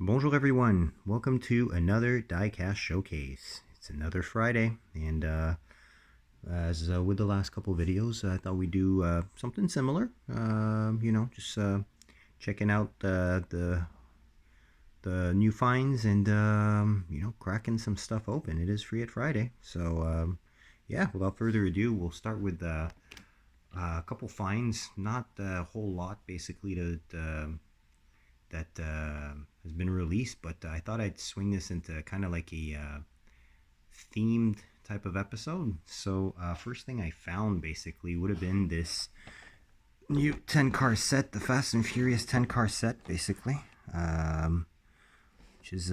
Bonjour everyone, welcome to another diecast showcase. It's another Friday, and as with the last couple videos, I thought we'd do something similar. Just checking out the new finds and cracking some stuff open. It is free at Friday, so yeah. Without further ado, we'll start with a couple finds, not a whole lot, basically that has been released, but I thought I'd swing this into kind of like a themed type of episode. So first thing I found basically would have been this new 10 car set, the Fast and Furious 10 car set basically, which is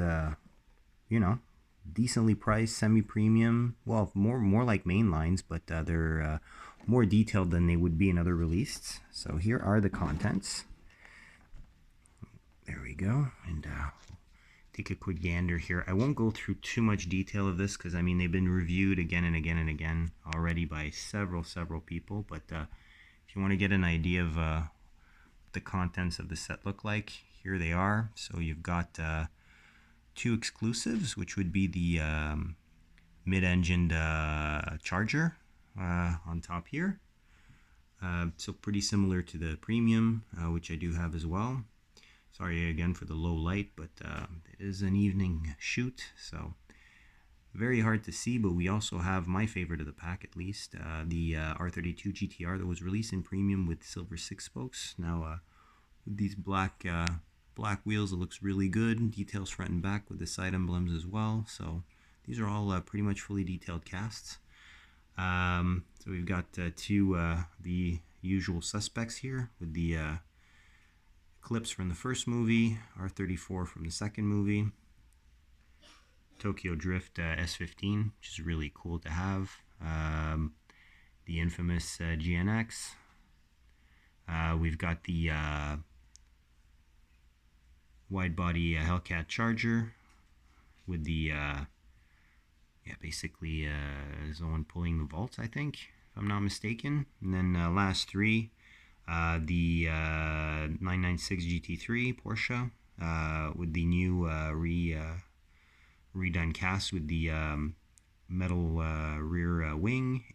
decently priced, semi-premium, well, more like main lines, but they're more detailed than they would be in other releases. So here are the contents. There we go, and take a quick gander here. I won't go through too much detail of this because I mean they've been reviewed again and again and again already by several people. But if you want to get an idea of what the contents of the set look like, here they are. So you've got two exclusives, which would be the mid-engined Charger on top here. So pretty similar to the premium, which I do have as well. Sorry again for the low light, but it is an evening shoot, so very hard to see. But we also have my favorite of the pack, at least, the R32 GTR that was released in premium with silver 6 spokes. Now, with these black wheels, it looks really good. Details front and back with the side emblems as well. So these are all pretty much fully detailed casts. So we've got the usual suspects here with the Eclipse from the first movie, R34 from the second movie, Tokyo Drift S15, which is really cool to have, the infamous GNX. We've got the wide-body Hellcat Charger with the, basically someone pulling the vaults, I think, if I'm not mistaken. And then last three, the 996 GT3 Porsche with the new redone cast with the metal rear wing,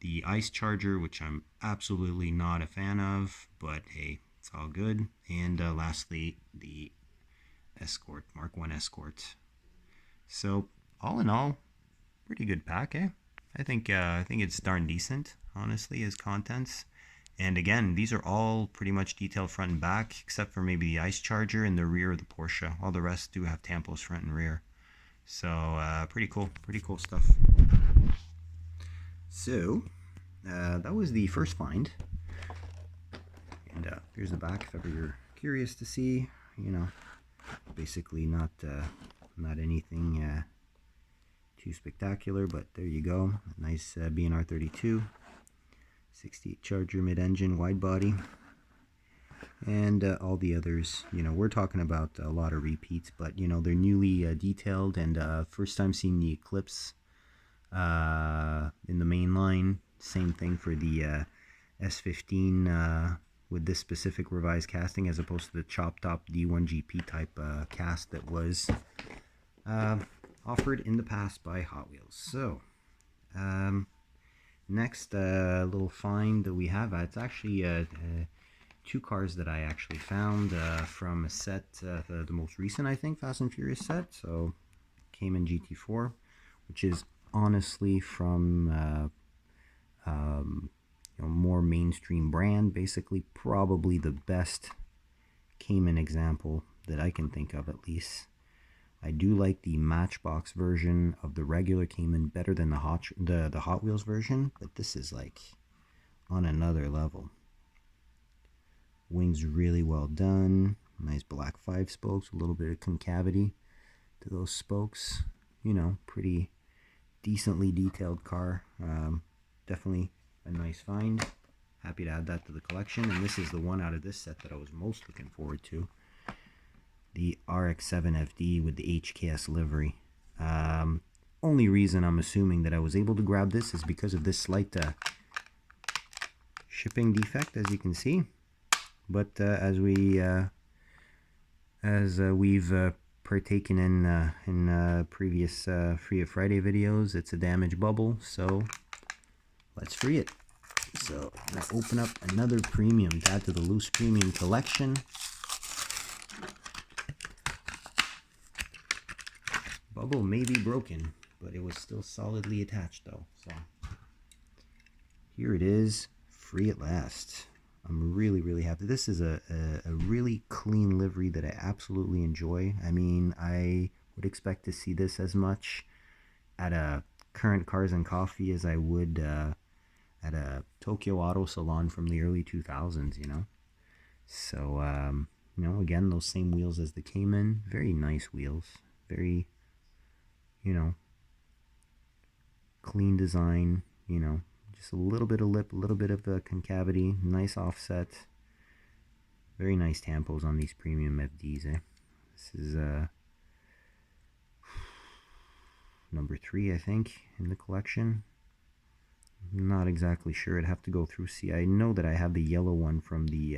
the Ice Charger, which I'm absolutely not a fan of, but hey, it's all good. And lastly, the Escort, Mark 1 Escort. So all in all, pretty good pack, eh? I think it's darn decent, honestly, as contents. And again, these are all pretty much detailed front and back, except for maybe the Ice Charger and the rear of the Porsche. All the rest do have tampos front and rear. So pretty cool stuff. So that was the first find. And here's the back if ever you're curious to see. You know, basically not anything too spectacular, but there you go. A nice B&R 32. 68 Charger mid-engine wide body, and all the others, we're talking about a lot of repeats, but they're newly detailed, and first time seeing the Eclipse in the main line. Same thing for the S15 with this specific revised casting as opposed to the chopped up D1 GP type cast that was offered in the past by Hot Wheels. So next little find that we have, it's actually two cars that I actually found from a set, the most recent, I think, Fast and Furious set. So Cayman GT4, which is honestly from more mainstream brand, basically probably the best Cayman example that I can think of, at least. I do like the Matchbox version of the regular Cayman better than the Hot Wheels version, but this is like on another level. Wings really well done. Nice black 5 spokes, a little bit of concavity to those spokes. Pretty decently detailed car. Definitely a nice find. Happy to add that to the collection. And this is the one out of this set that I was most looking forward to. The RX-7 FD with the HKS livery. Only reason I'm assuming that I was able to grab this is because of this slight shipping defect, as you can see. But as we get into the video, we'll see that it is a very nice car. Definitely a nice find. Happy to add that to the collection. And this is the one out of this set that I was most looking forward to. The RX-7 FD with the HKS livery. Only reason I'm assuming that I was able to grab this is because of this slight shipping defect, as you can see. But as we As we've partaken in previous Free of Friday videos, it's a damaged bubble, so let's free it. So I'm going to open up another premium to add to the loose premium collection. Bubble may be broken, but it was still solidly attached though. So here it is, free at last. I'm really happy. This is a really clean livery that I absolutely enjoy. I mean, I would expect to see this as much at a current Cars and Coffee as I would at a Tokyo Auto Salon from the early 2000s, you know. So, you know, again, those same wheels as the Cayman. Very nice wheels. Very, you know, clean design, you know. Just a little bit of lip, a little bit of concavity, nice offset. Very nice tampos on these premium FDs. This is number 3, I think, in the collection. Not exactly sure. I'd have to go through. See, I know that I have the yellow one from the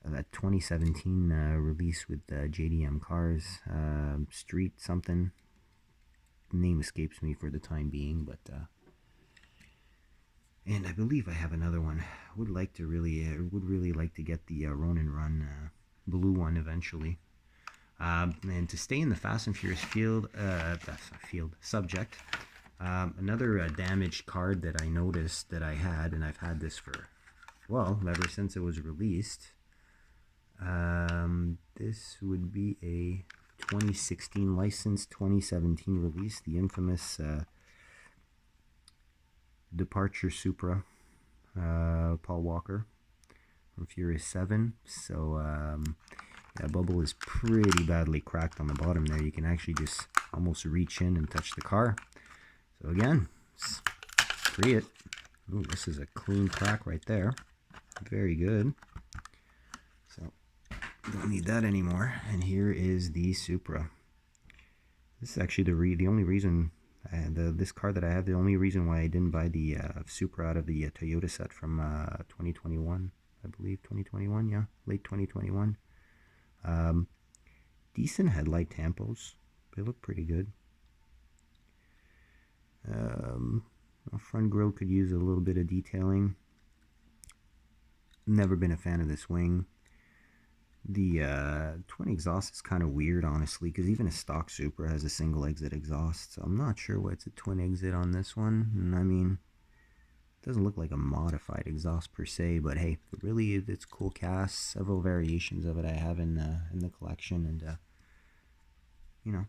that 2017 release with JDM Cars, Street something. Name escapes me for the time being, but and I believe I have another one. Would really like to get the Ronin Run blue one eventually. And to stay in the Fast and Furious subject, another damaged card that I noticed that I had, and I've had this for, well, ever since it was released. This would be a 2016 license, 2017 release, the infamous Departure Supra, Paul Walker from Furious 7. So that bubble is pretty badly cracked on the bottom there. You can actually just almost reach in and touch the car. So again, free it. Ooh, this is a clean crack right there. Very good. So don't need that anymore. And here is the Supra. This is actually the only reason this car that I have. The only reason why I didn't buy the Supra out of the Toyota set from 2021, I believe 2021, yeah, late 2021. Decent headlight tampos. They look pretty good. Front grille could use a little bit of detailing. Never been a fan of this wing. The twin exhaust is kind of weird, honestly, because even a stock Supra has a single exit exhaust, so I'm not sure why it's a twin exit on this one. And I mean, it doesn't look like a modified exhaust per se, but hey, really, it's cool cast. Several variations of it I have in the collection, and you know,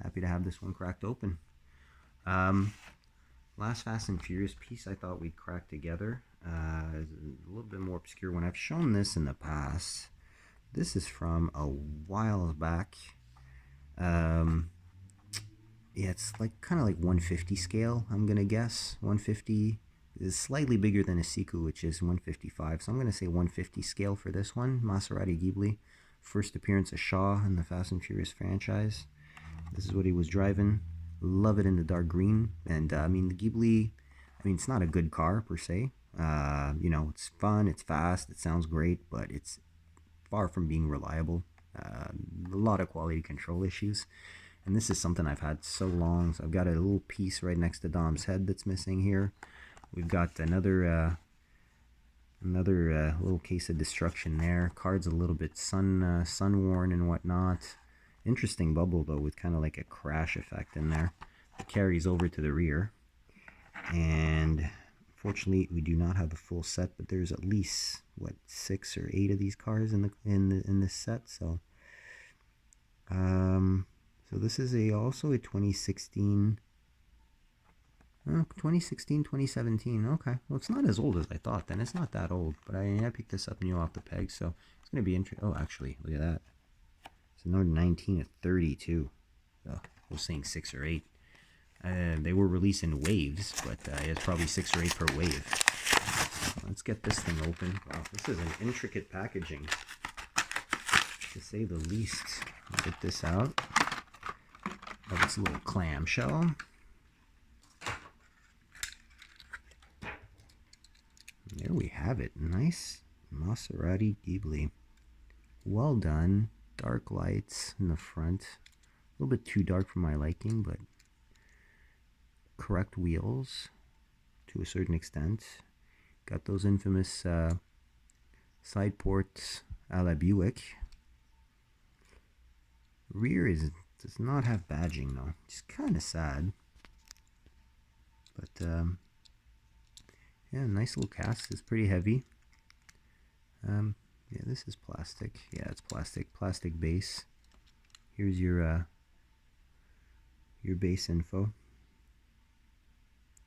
happy to have this one cracked open. Last Fast and Furious piece I thought we'd crack together is a little bit more obscure one. I've shown this in the past. This is from a while back. Yeah, it's like kind of like 150 scale, I'm gonna guess. 150 is slightly bigger than a Siku, which is 155. So I'm gonna say 150 scale for this one. Maserati Ghibli, first appearance of Shaw in the Fast and Furious franchise. This is what he was driving. Love it in the dark green. And I mean, the Ghibli, I mean, it's not a good car per se. You know, it's fun, it's fast, it sounds great, but it's far from being reliable. A lot of quality control issues. And this is something I've had so long. So I've got a little piece right next to Dom's head that's missing here. We've got another little case of destruction there. Card's a little bit sun worn and whatnot. Interesting bubble though, with kind of like a crash effect in there. It carries over to the rear. And fortunately, we do not have the full set, but there's at least what 6 or 8 of these cars in this set. So, so this is also a 2016. 2017. Okay, well, it's not as old as I thought. Then it's not that old, but I picked this up new off the peg, so it's gonna be interesting. Oh, actually, look at that. It's another 19 at 32. So I was saying 6 or 8. They were released in waves, but it's probably 6 or 8 per wave. So let's get this thing open. Wow, this is an intricate packaging, to say the least. I'll get this out of its little clamshell. There we have it. Nice Maserati Ghibli. Well done. dark lights in the front. A little bit too dark for my liking, but correct wheels to a certain extent. Got those infamous side ports a la Buick. Rear does not have badging though. It's kind of sad. But yeah, nice little cast. It's pretty heavy. Yeah, this is plastic. Yeah, it's plastic base. Here's your base info,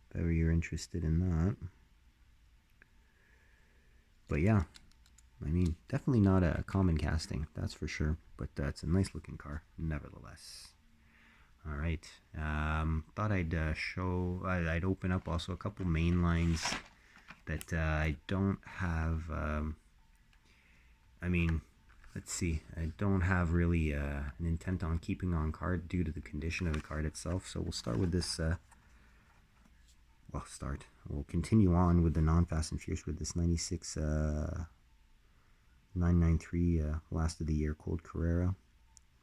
if ever you're interested in that. But yeah, I mean, definitely not a common casting, that's for sure. But it's a nice looking car, nevertheless. All right, thought I'd I'd open up also a couple main lines that I don't have. I mean, let's see, I don't have really an intent on keeping on card due to the condition of the card itself. So we'll start with this. We'll continue on with the non-Fast and Furious with this 96 993 last of the year Cold Carrera.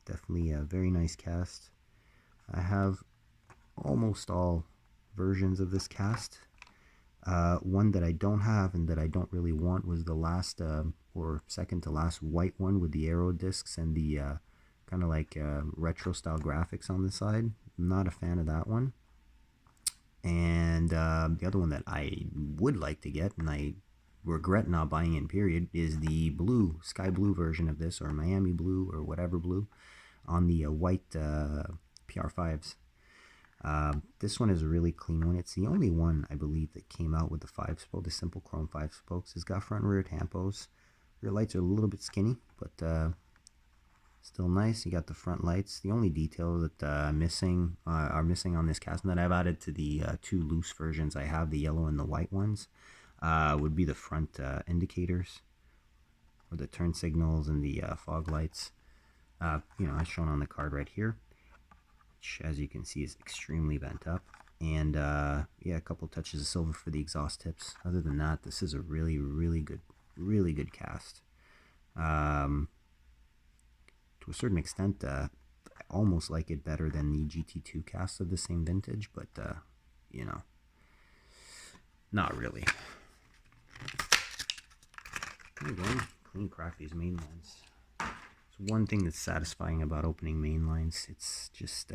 Definitely a very nice cast. I have almost all versions of this cast. One that I don't have and that I don't really want was the last or second to last white one with the aero discs and the kind of like retro style graphics on the side. Not a fan of that one. And the other one that I would like to get, and I regret not buying in period, is the blue, sky blue version of this, or Miami blue, or whatever blue, on the white PR5s. This one is a really clean one. It's the only one, I believe, that came out with the 5-spoke, the simple chrome 5 spokes. It's got front and rear tampos. Rear lights are a little bit skinny, but still nice. You got the front lights. The only detail that are missing on this cast, and that I've added to the two loose versions I have, the yellow and the white ones, would be the front indicators, or the turn signals and the fog lights. As shown on the card right here, which, as you can see, is extremely bent up. And yeah, a couple touches of silver for the exhaust tips. Other than that, this is a really good cast. To a certain extent, I almost like it better than the GT2 casts of the same vintage, but not really. There you go. Clean crack these main lines. It's one thing that's satisfying about opening main lines. It's just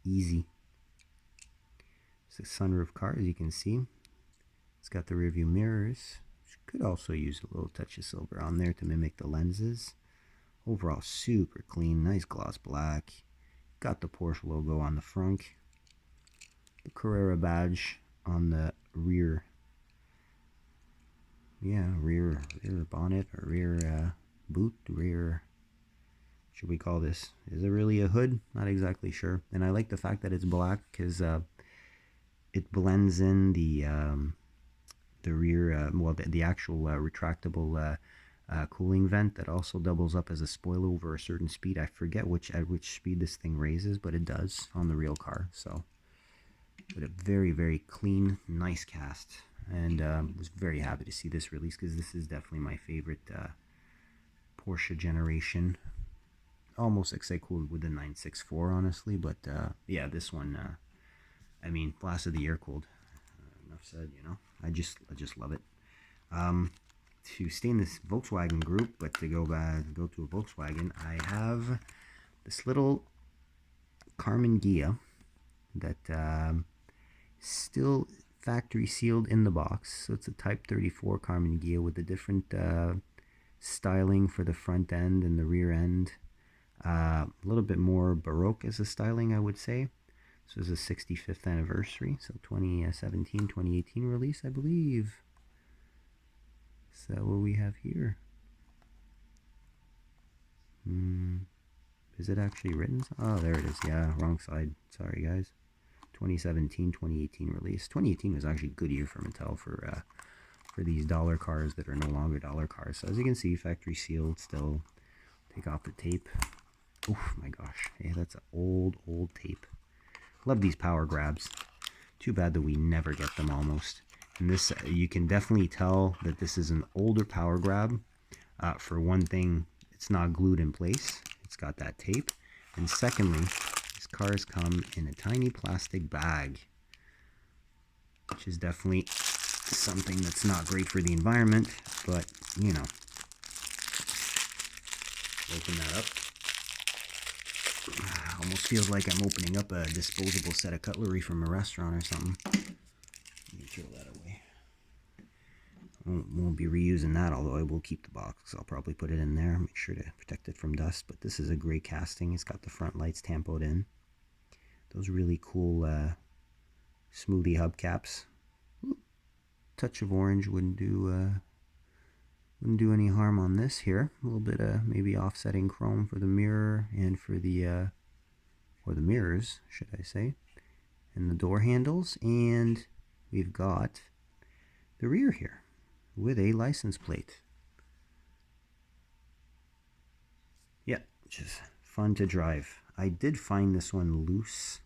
easy. It's a sunroof car, as you can see. It's got the rear view mirrors, which could also use a little touch of silver on there to mimic the lenses. Overall, super clean, nice gloss black. Got the Porsche logo on the front. The Carrera badge on the rear. Yeah, rear bonnet or rear boot, rear. Should we call this? Is it really a hood? Not exactly sure. And I like the fact that it's black because it blends in the rear, the actual retractable cooling vent that also doubles up as a spoiler over a certain speed. I forget at which speed this thing raises, but it does on the real car. So, but a very clean, nice cast, and was very happy to see this release because this is definitely my favorite Porsche generation. Almost ex-aequo with the 964, honestly, but yeah, this one, I mean, last of the year cold. Enough said, I just love it. To stay in this Volkswagen group, but to go to a Volkswagen, I have this little Carmen Ghia that still factory sealed in the box. So it's a Type 34 Carmen Ghia with a different styling for the front end and the rear end. A little bit more Baroque as a styling, I would say. This is a 65th anniversary, so 2017, 2018 release, I believe. So what we have here? Is it actually written? Oh, there it is. Yeah, wrong side. Sorry, guys. 2017, 2018 release. 2018 was actually a good year for Mattel for these dollar cars that are no longer dollar cars. So as you can see, factory sealed still. Take off the tape. Oh my gosh. Yeah, that's an old tape. Love these power grabs. Too bad that we never get them almost. And this, you can definitely tell that this is an older power grab. For one thing, it's not glued in place. It's got that tape. And secondly, these cars come in a tiny plastic bag, which is definitely something that's not great for the environment, but you know. Open that up. Almost feels like I'm opening up a disposable set of cutlery from a restaurant or something. Let me throw that away. Won't be reusing that, although I will keep the box. I'll probably put it in there, make sure to protect it from dust. But this is a great casting. It's got the front lights tampoed in. Those really cool smoothie hubcaps. Touch of orange wouldn't do any harm on this here. A little bit of maybe offsetting chrome for the mirror and for the or the mirrors, should I say, and the door handles. And we've got the rear here with a license plate. Yeah, which is fun to drive. I did find this one loose.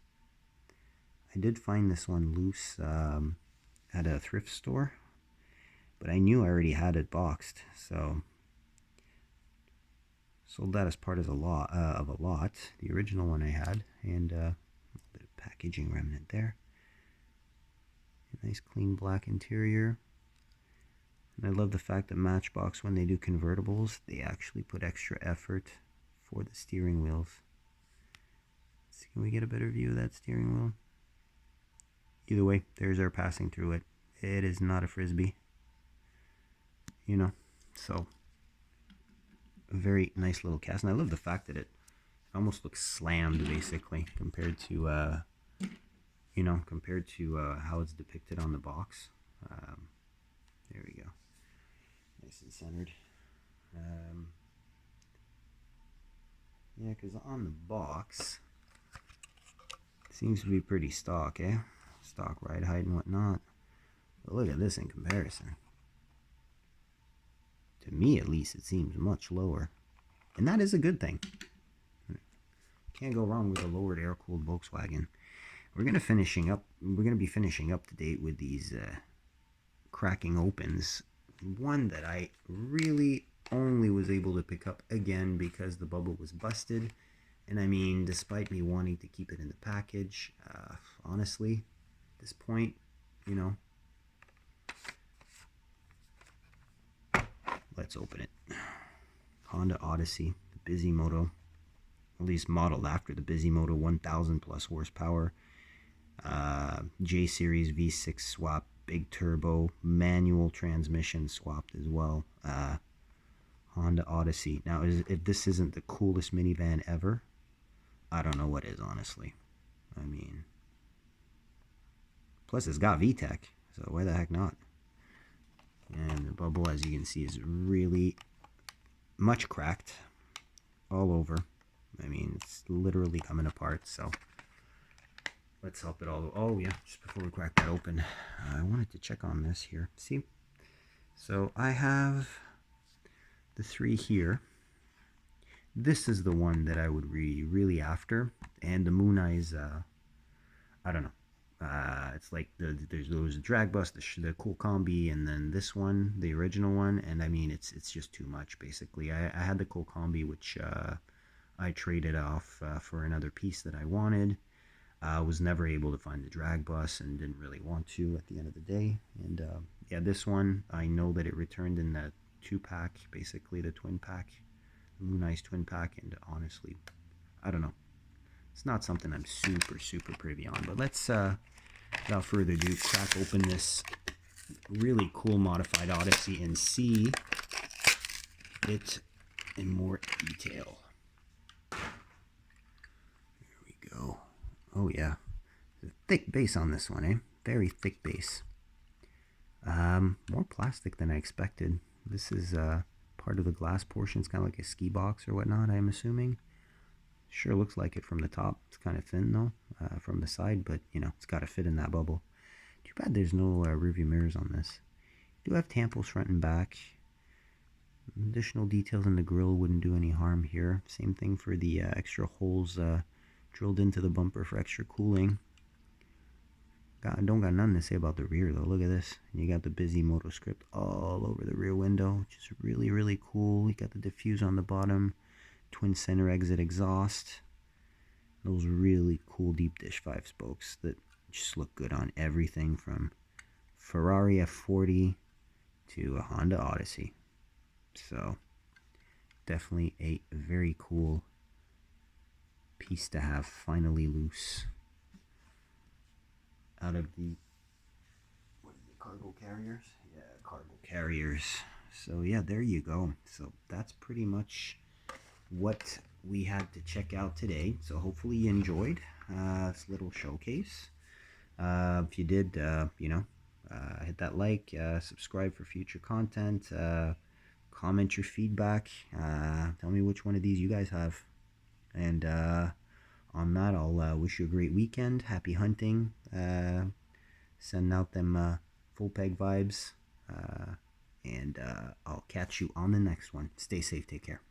At a thrift store, but I knew I already had it boxed, so sold that as part of a lot. The original one I had, and a bit of packaging remnant there. A nice clean black interior. And I love the fact that Matchbox, when they do convertibles, they actually put extra effort for the steering wheels. Let's see, can we get a better view of that steering wheel? Either way, there's our passing through it. It is not a Frisbee, you know, so a very nice little cast. And I love the fact that it almost looks slammed, basically, compared to how it's depicted on the box. There we go, nice and centered. Yeah, because on the box it seems to be pretty stock, stock ride height and whatnot. But look at this in comparison. To me, at least, it seems much lower, and that is a good thing. Can't go wrong with a lowered air-cooled Volkswagen. We're gonna be finishing up to date with these cracking opens. One that I really only was able to pick up again because the bubble was busted, and I mean, despite me wanting to keep it in the package, honestly, at this point, you know, let's open it. Honda Odyssey, the Bisimoto, at least modeled after the Bisimoto, 1,000 plus horsepower, J Series V6 swap, big turbo, manual transmission swapped as well. Honda Odyssey. Now, if this isn't the coolest minivan ever, I don't know what is, honestly. I mean, plus it's got VTEC, so why the heck not? And the bubble, as you can see, is really much cracked all over. I mean, it's literally coming apart, so let's help it all. Oh yeah, just before we crack that open, I wanted to check on this here. See, so I have the 3 here. This is the one that I would really after, and the Moon Eyes, I don't know. It's like there's those drag bus, the cool combi, and then this one, the original one, and I mean it's just too much basically. I had the cool combi, which I traded off for another piece that I wanted. I was never able to find the drag bus and didn't really want to at the end of the day. And yeah, this one, I know that it returned in the 2-pack, basically the twin pack, Moon Eyes twin pack, and honestly, I don't know. It's not something I'm super privy on, but let's without further ado, crack open this really cool modified Odyssey and see it in more detail. There we go. Oh yeah, a thick base on this one, very thick base. More plastic than I expected. This is part of the glass portion. It's kind of like a ski box or whatnot, I'm assuming. Sure looks like it from the top. It's kind of thin though from the side, but you know, it's got to fit in that bubble. Too bad there's no rearview mirrors on this. You do have tampos front and back. Additional details in the grille wouldn't do any harm here. Same thing for the extra holes drilled into the bumper for extra cooling. Don't got nothing to say about the rear though. Look at this. You got the Bisimoto script all over the rear window, which is really, really cool. You got the diffuse on the bottom, twin center exit exhaust. Those really cool deep dish 5 spokes that just look good on everything from Ferrari F40 to a Honda Odyssey. So definitely a very cool piece to have finally loose out of the, what are the cargo carriers? Yeah, cargo carriers. So yeah, there you go. So that's pretty much what we had to check out today. So hopefully you enjoyed this little showcase. If you did, hit that like, subscribe for future content, comment your feedback, tell me which one of these you guys have. And on that, I'll wish you a great weekend, happy hunting, sending out them full peg vibes, and I'll catch you on the next one. Stay safe, take care.